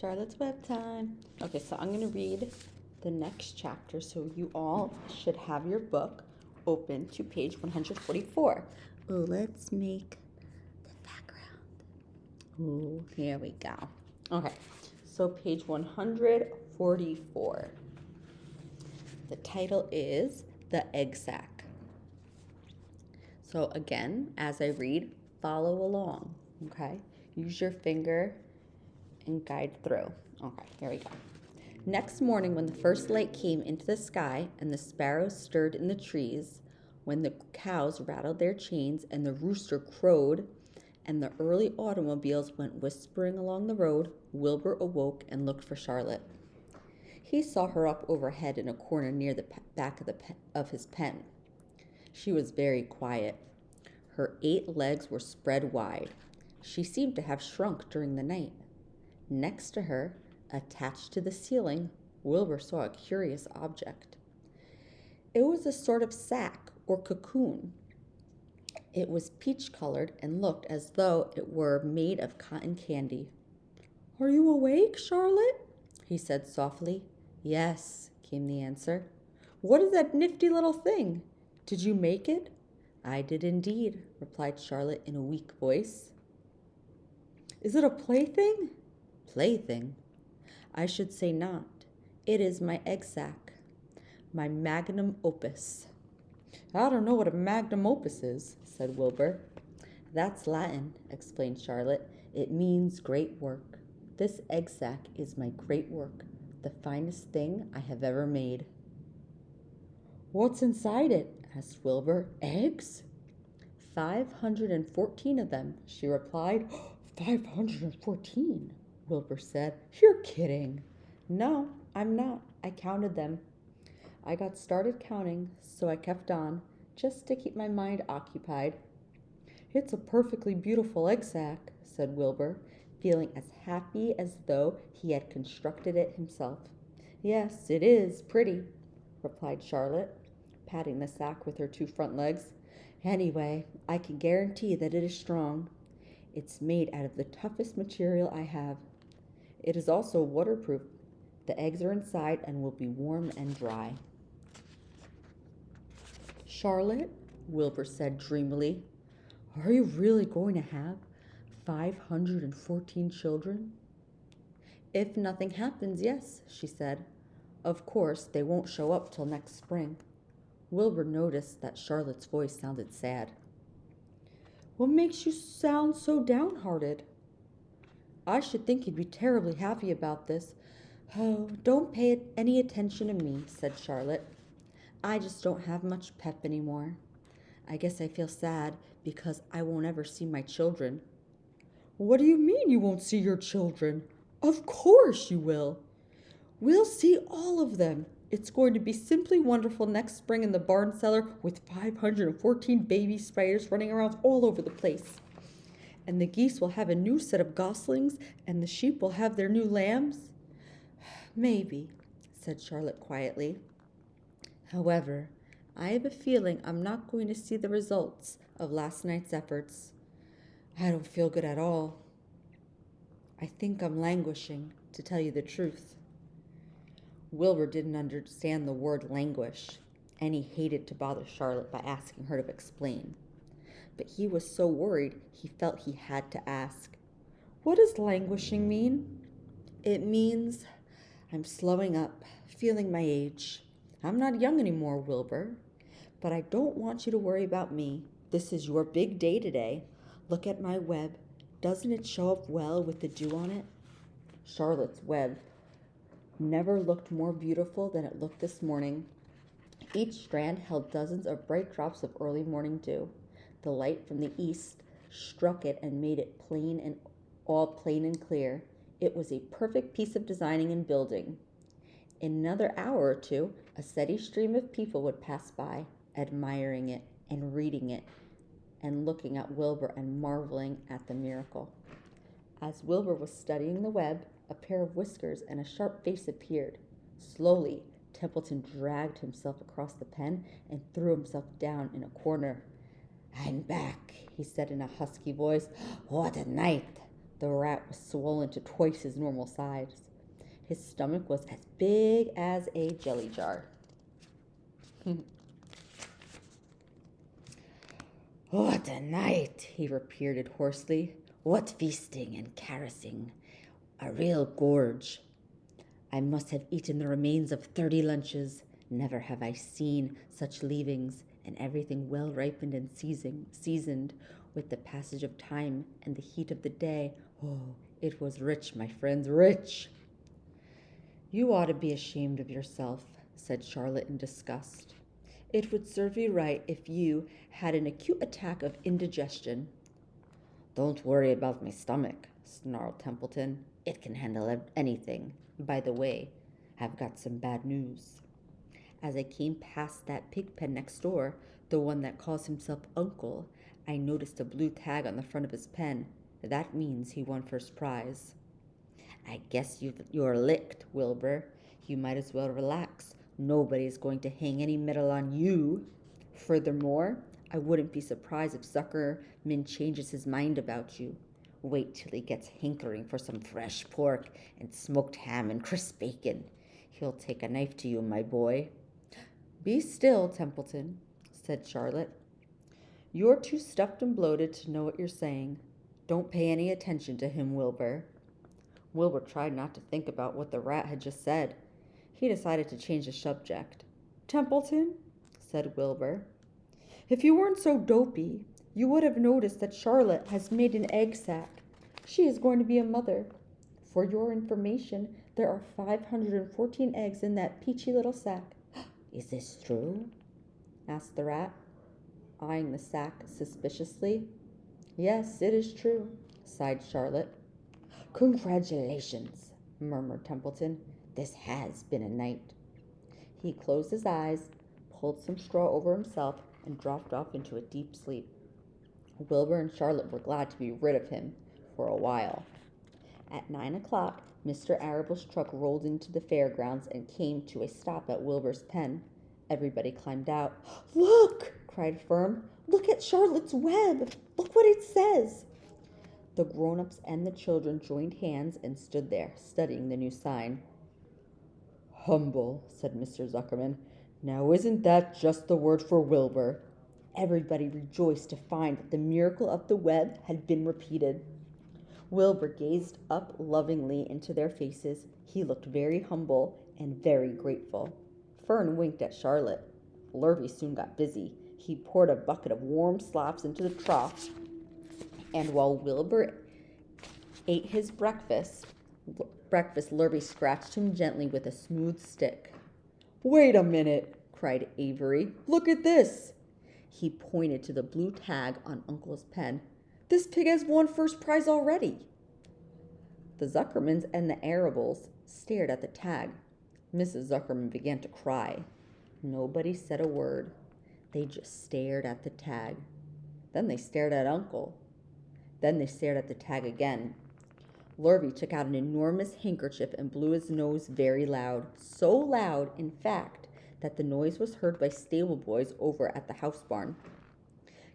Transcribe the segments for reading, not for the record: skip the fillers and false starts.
Charlotte's Web time. Okay, so I'm going to read the next chapter. So you all should have your book open to page 144. Oh, let's make the background. Oh, here we go. Okay, so page 144. The title is The Egg Sack. So again, as I read, follow along, okay? Use your finger and guide through. Okay, here we go. Next morning, when the first light came into the sky and the sparrows stirred in the trees, when the cows rattled their chains and the rooster crowed and the early automobiles went whispering along the road, Wilbur awoke and looked for Charlotte. He saw her up overhead in a corner near the back of his pen. She was very quiet. Her 8 legs were spread wide. She seemed to have shrunk during the night. Next to her, attached to the ceiling, Wilbur saw a curious object. It was a sort of sack or cocoon. It was peach-colored and looked as though it were made of cotton candy. "Are you awake, Charlotte?" he said softly. "Yes," came the answer. "What is that nifty little thing? Did you make it?" "I did indeed," replied Charlotte in a weak voice. "Is it a plaything?" "Plaything? I should say not. It is my egg sack, my magnum opus." "I don't know what a magnum opus is," said Wilbur. "That's Latin," explained Charlotte. "It means great work. This egg sack is my great work, the finest thing I have ever made." "What's inside it?" asked Wilbur. "Eggs?" 514 of them, she replied. 514, Wilbur said. "You're kidding." "No, I'm not. I counted them. I got started counting, so I kept on, just to keep my mind occupied." "It's a perfectly beautiful egg sack," said Wilbur, feeling as happy as though he had constructed it himself. "Yes, it is pretty," replied Charlotte, patting the sack with her 2 front legs. "Anyway, I can guarantee that it is strong. It's made out of the toughest material I have. It is also waterproof. The eggs are inside and will be warm and dry." "Charlotte," Wilbur said dreamily, "are you really going to have 514 children?" "If nothing happens, yes," she said. "Of course, they won't show up till next spring." Wilbur noticed that Charlotte's voice sounded sad. "What makes you sound so downhearted?" "I should think you'd be terribly happy about this." "Oh, don't pay any attention to me," said Charlotte. "I just don't have much pep anymore. I guess I feel sad because I won't ever see my children." "What do you mean you won't see your children?" "Of course you will. We'll see all of them. It's going to be simply wonderful next spring in the barn cellar with 514 baby spiders running around all over the place. And the geese will have a new set of goslings, and the sheep will have their new lambs." "Maybe," said Charlotte quietly. "However, I have a feeling I'm not going to see the results of last night's efforts. I don't feel good at all. I think I'm languishing, to tell you the truth." Wilbur didn't understand the word languish, and he hated to bother Charlotte by asking her to explain. But he was so worried he felt he had to ask. "What does languishing mean?" "It means I'm slowing up, feeling my age. I'm not young anymore, Wilbur. But I don't want you to worry about me. This is your big day today. Look at my web. Doesn't it show up well with the dew on it?" Charlotte's web never looked more beautiful than it looked this morning. Each strand held dozens of bright drops of early morning dew. The light from the east struck it and made it all plain and clear. It was a perfect piece of designing and building. In another hour or two, a steady stream of people would pass by, admiring it and reading it and looking at Wilbur and marveling at the miracle. As Wilbur was studying the web, a pair of whiskers and a sharp face appeared. Slowly, Templeton dragged himself across the pen and threw himself down in a corner. "I'm back," he said in a husky voice. "What a night! The rat was swollen to twice his normal size. His stomach was as big as a jelly jar. What a night, he repeated hoarsely. What feasting and caressing. A real gorge. I must have eaten the remains of 30 lunches. Never have I seen such leavings, and everything well ripened and seasoned with the passage of time and the heat of the day. Oh, it was rich, my friends, rich. You ought to be ashamed of yourself, said Charlotte in disgust. It would serve you right if you had an acute attack of indigestion. Don't worry about my stomach, snarled Templeton. It can handle anything. By the way, I've got some bad news. As I came past that pig pen next door, the one that calls himself Uncle, I noticed a blue tag on the front of his pen. That means he won first prize. I guess you're licked, Wilbur. You might as well relax. Nobody's going to hang any medal on you. Furthermore, I wouldn't be surprised if Zuckerman changes his mind about you. Wait till he gets hankering for some fresh pork and smoked ham and crisp bacon. He'll take a knife to you, my boy. Be still, Templeton, said Charlotte. You're too stuffed and bloated to know what you're saying. Don't pay any attention to him, Wilbur. Wilbur tried not to think about what the rat had just said. He decided to change the subject. Templeton, said Wilbur, if you weren't so dopey, you would have noticed that Charlotte has made an egg sac. She is going to be a mother. For your information, there are 514 eggs in that peachy little sack. Is this true? Asked the rat, eyeing the sack suspiciously. Yes, it is true, sighed Charlotte. Congratulations, murmured Templeton. This has been a night. He closed his eyes, pulled some straw over himself, and dropped off into a deep sleep. Wilbur and Charlotte were glad to be rid of him for a while. At 9 o'clock, Mr. Arable's truck rolled into the fairgrounds and came to a stop at Wilbur's pen. Everybody climbed out. Look, cried Fern. Look at Charlotte's web. Look what it says. The grown-ups and the children joined hands and stood there, studying the new sign. Humble, said Mr. Zuckerman. Now isn't that just the word for Wilbur? Everybody rejoiced to find that the miracle of the web had been repeated. Wilbur gazed up lovingly into their faces. He looked very humble and very grateful. Fern winked at Charlotte. Lurvy soon got busy. He poured a bucket of warm slops into the trough, and while Wilbur ate his breakfast, Lurvy scratched him gently with a smooth stick. Wait a minute, cried Avery. Look at this. He pointed to the blue tag on Uncle's pen. This pig has won first prize already. The Zuckermans and the Arables stared at the tag. Mrs. Zuckerman began to cry. Nobody said a word. They just stared at the tag. Then they stared at Uncle. Then they stared at the tag again. Lurvy took out an enormous handkerchief and blew his nose very loud. So loud, in fact, that the noise was heard by stable boys over at the house barn.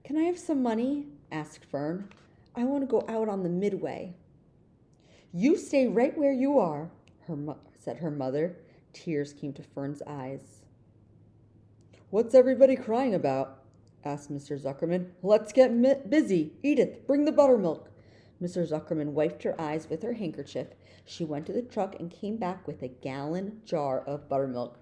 Can I have some money? Asked Fern. I want to go out on the midway. You stay right where you are, said her mother. Tears came to Fern's eyes. What's everybody crying about? Asked Mr. Zuckerman. Let's get busy. Edith, bring the buttermilk. Mr. Zuckerman wiped her eyes with her handkerchief. She went to the truck and came back with a gallon jar of buttermilk.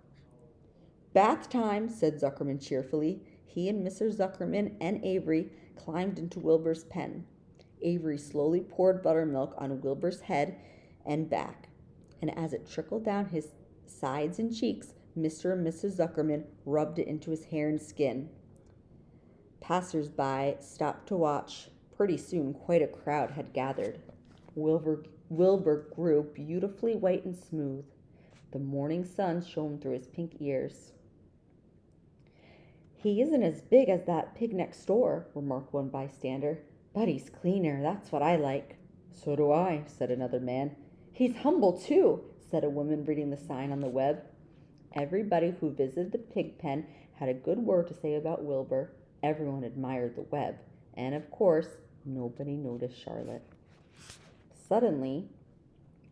Bath time, said Zuckerman cheerfully. He and Mr. Zuckerman and Avery climbed into Wilbur's pen. Avery slowly poured buttermilk on Wilbur's head and back, and as it trickled down his sides and cheeks, Mr. and Mrs. Zuckerman rubbed it into his hair and skin. Passers-by stopped to watch. Pretty soon, quite a crowd had gathered. Wilbur grew beautifully white and smooth. The morning sun shone through his pink ears. He isn't as big as that pig next door, remarked one bystander. But he's cleaner, that's what I like. So do I, said another man. He's humble, too, said a woman reading the sign on the web. Everybody who visited the pig pen had a good word to say about Wilbur. Everyone admired the web. And, of course, nobody noticed Charlotte. Suddenly,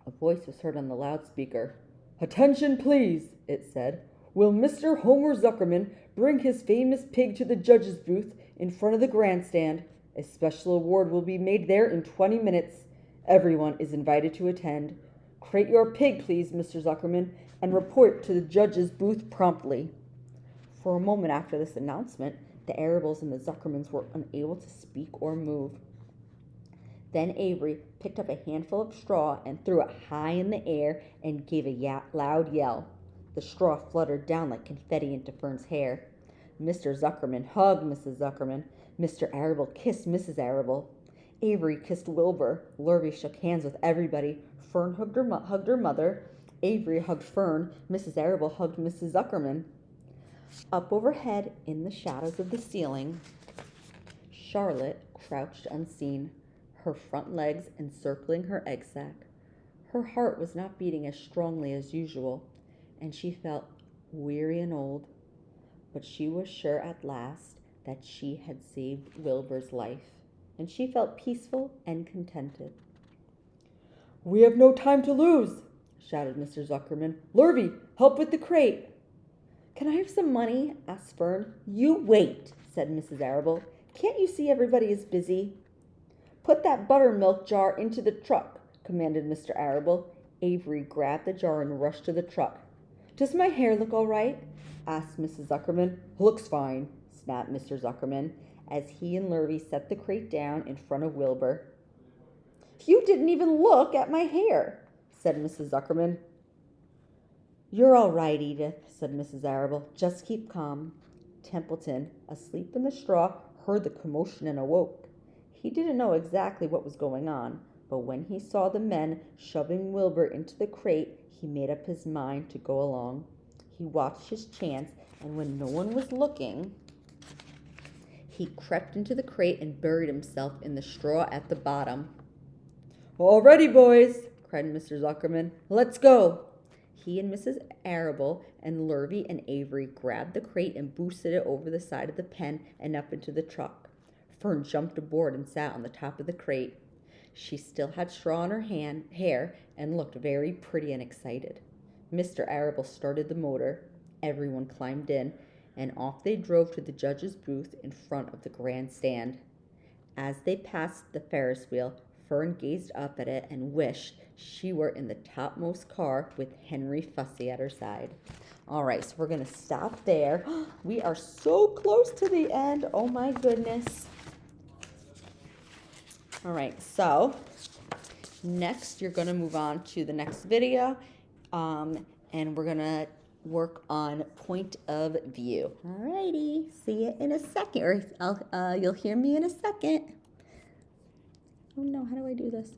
a voice was heard on the loudspeaker. "Attention, please," it said. "Will Mr. Homer Zuckerman bring his famous pig to the judge's booth in front of the grandstand? A special award will be made there in 20 minutes. Everyone is invited to attend. Crate your pig, please, Mr. Zuckerman, and report to the judge's booth promptly." For a moment after this announcement, the Arables and the Zuckermans were unable to speak or move. Then Avery picked up a handful of straw and threw it high in the air and gave a loud yell. The straw fluttered down like confetti into Fern's hair. Mr. Zuckerman hugged Mrs. Zuckerman. Mr. Arable kissed Mrs. Arable. Avery kissed Wilbur. Lurvy shook hands with everybody. Fern hugged her mother. Avery hugged Fern. Mrs. Arable hugged Mrs. Zuckerman. Up overhead, in the shadows of the ceiling, Charlotte crouched unseen, her front legs encircling her egg sac. Her heart was not beating as strongly as usual, and she felt weary and old, but she was sure at last that she had saved Wilbur's life, and she felt peaceful and contented. "We have no time to lose," shouted Mr. Zuckerman. "Lurvy, help with the crate." "Can I have some money?" asked Fern. "You wait," said Mrs. Arable. "Can't you see everybody is busy?" "Put that buttermilk jar into the truck," commanded Mr. Arable. Avery grabbed the jar and rushed to the truck. "Does my hair look all right?" asked Mrs. Zuckerman. "Looks fine," snapped Mr. Zuckerman, as he and Lurvy set the crate down in front of Wilbur. "You didn't even look at my hair," said Mrs. Zuckerman. "You're all right, Edith," said Mrs. Arable. "Just keep calm." Templeton, asleep in the straw, heard the commotion and awoke. He didn't know exactly what was going on, but when he saw the men shoving Wilbur into the crate, he made up his mind to go along. He watched his chance, and when no one was looking, he crept into the crate and buried himself in the straw at the bottom. "All ready, boys," cried Mr. Zuckerman. "Let's go." He and Mrs. Arable and Lurvy and Avery grabbed the crate and boosted it over the side of the pen and up into the truck. Fern jumped aboard and sat on the top of the crate. She still had straw in her hair and looked very pretty and excited. Mr. Arable started the motor. Everyone climbed in, and off they drove to the judge's booth in front of the grandstand. As they passed the Ferris wheel, Fern gazed up at it and wished she were in the topmost car with Henry Fussy at her side. All right, so we're going to stop there. We are so close to the end. Oh, my goodness. All right, so next you're going to move on to the next video, and we're going to work on point of view. All righty, see you in a second, or you'll hear me in a second. Oh no, how do I do this?